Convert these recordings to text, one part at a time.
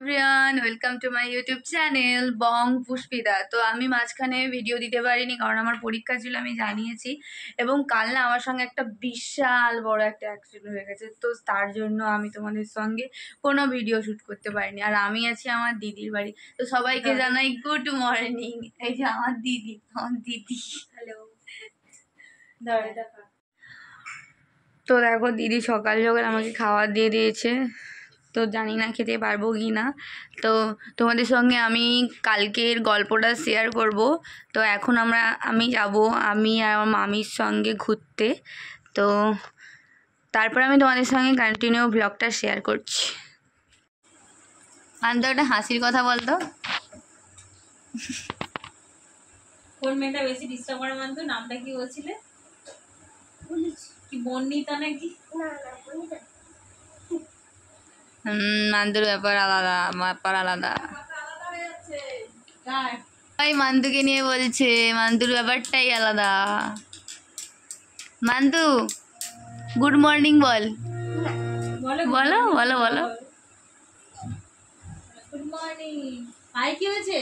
Everyone welcome to my YouTube channel Bong Pushpita. তো আমি মাঝখানে ভিডিও দিতে পারিনি কারণ আমার পরীক্ষা ছিল, আমি জানিয়েছি। এবং কাল না আমার সঙ্গে একটা বিশাল বড় একটা অ্যাক্সিডেন্ট হয়ে গেছে, তো তার জন্য আমি তোমাদের সঙ্গে কোনো ভিডিও শ্যুট করতে পারিনি। আর আমি আছি আমার দিদির বাড়ি। তো সবাইকে জানাই গুড মর্নিং। এই যে আমার দিদি, হ্যালো। তো দেখো দিদি সকাল সকাল আমাকে খাবার দিয়ে দিয়েছে, তো জানি না খেতে পারবো কি না। তো তোমাদের সঙ্গে আমি কালকের গল্পটা শেয়ার করব। তো এখন আমি যাব আমি আর আমার মামির সঙ্গে ঘুরতে। তো তারপর আমি তোমাদের সঙ্গে কন্টিনিউ ব্লগটা শেয়ার করছি। আন্ত একটা হাসির কথা বলতো। কোন মেয়েটা বেশি ডিস্টার্ব করে মানতো? নামটা কি বলছিলে? কি বর্ণিতা নাকি? মান্তুর ব্যাপার আলাদা। ভাই মান্তুকে নিয়ে বলছে, মান্তুর ব্যাপারটাই আলাদা। মান্তু গুড মর্নিং বল। বলো বলো বলো। Good morning. আই কি হয়েছে?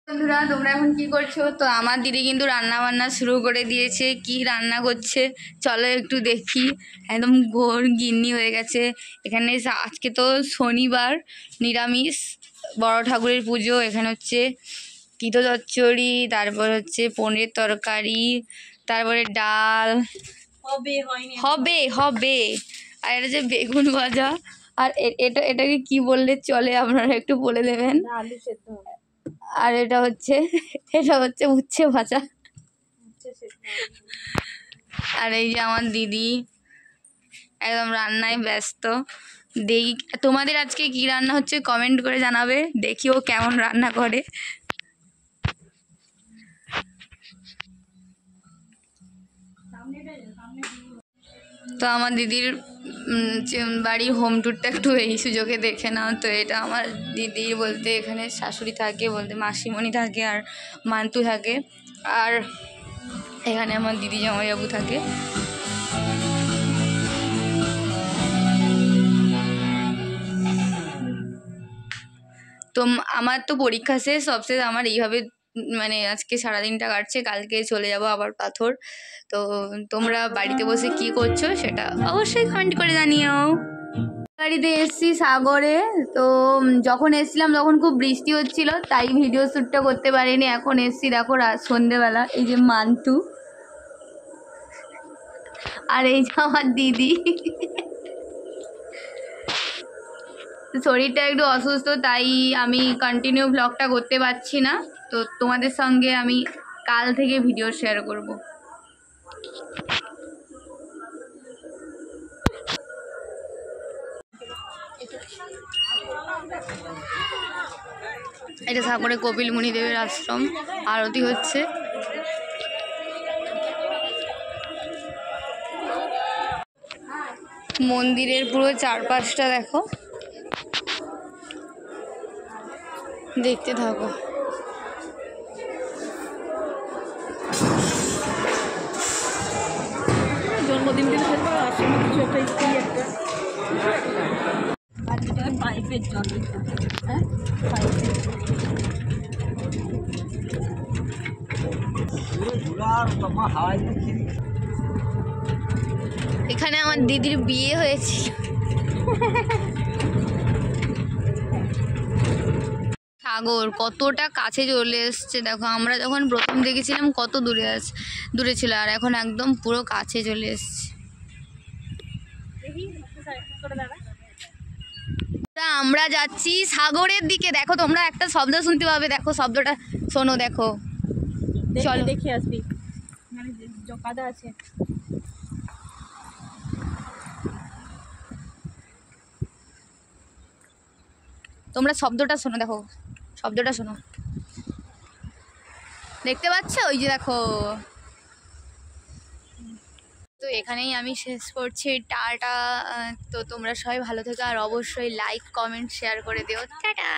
বন্ধুরা তোমরা এখন কি করছো? তো আমার দিদি কিন্তু রান্না বান্না শুরু করে দিয়েছে। কি রান্না করছে চলো একটু দেখি। একদম ঘোর গিন্নি হয়ে গেছে এখানে। আজকে তো শনিবার, নিরামিষ, বড় ঠাকুরের পুজো। এখানে হচ্ছে তিতো চচ্চড়ি, তারপর হচ্ছে পনিরের তরকারি, তারপরে ডাল হবে আর এটা যে বেগুন ভাজা। আর এটাকে কি বললে চলে আপনারা একটু বলে দেবেন। আলু সেদ্ধ। আর এটা হচ্ছে উচ্ছে ভাজা। আর এই যে আমার দিদি একদম রান্নায় ব্যস্ত। দেখি তোমাদের আজকে কি রান্না হচ্ছে কমেন্ট করে জানাবে, দেখি ও কেমন রান্না করে। তো আমার দিদির বাড়ি হোম ট্যুরটা একটু এই সুযোগে দেখে নাও। তো এটা আমার দিদির বলতে এখানে শাশুড়ি থাকে, বলতে মাসিমণি থাকে আর মান্তু থাকে। আর এখানে আমার দিদি জামাইবাবু থাকে। তো আমার তো পরীক্ষা শেষ, সবশেষ আমার এইভাবে মানে আজকে সারাদিনটা কাটছে। কালকে চলে যাব আবার পাথর। তো তোমরা বাড়িতে বসে কি করছো সেটা অবশ্যই কমেন্ট করে জানিও। বাড়িতে এসছি সাগরে। তো যখন এসছিলাম তখন খুব বৃষ্টি হচ্ছিল, তাই ভিডিও শ্যুটটা করতে পারিনি। এখন এসছি দেখো সন্ধেবেলা। এই যে মান্তু আর এই যে আমার দিদি। শরীরটা একটু অসুস্থ, তাই আমি কন্টিনিউ ব্লগটা করতে পারছি না। তো তোমাদের সঙ্গে আমি কাল থেকে ভিডিও শেয়ার করব। এটা সাগরে কপিল মুনিদেবের আশ্রম, আরতি হচ্ছে। মন্দিরের পুরো চারপাশটা দেখো, দেখতে থাকো। জন্মদিন দিন হয়তো আসলে কিছু একটা ইস্যু একটা পাইপের জল। হ্যাঁ এখানে আমার দিদির বিয়ে হয়েছিল। সাগর কতটা কাছে চলে এসছে দেখো। আমরা যখন প্রথম দেখেছিলাম কত দূরে ছিল, আর এখন একদম পুরো কাছে চলে এসছে। আমরা যাচ্ছি সাগরের দিকে। দেখো তোমরা একটা শব্দ শুনতে পাবে, দেখো শব্দটা শোনো, দেখো। চলো দেখে আসবি, মানে কাদা আছে। তো তোমরা শব্দটা শোনো, দেখো শব্দটা শোনো, দেখতে পাচ্ছ ওই যে দেখো। তো এখানেই আমি শেষ করছি, টাটা। তো তোমরা সবাই ভালো থেকো, আর অবশ্যই লাইক কমেন্ট শেয়ার করে দিও। টাটা।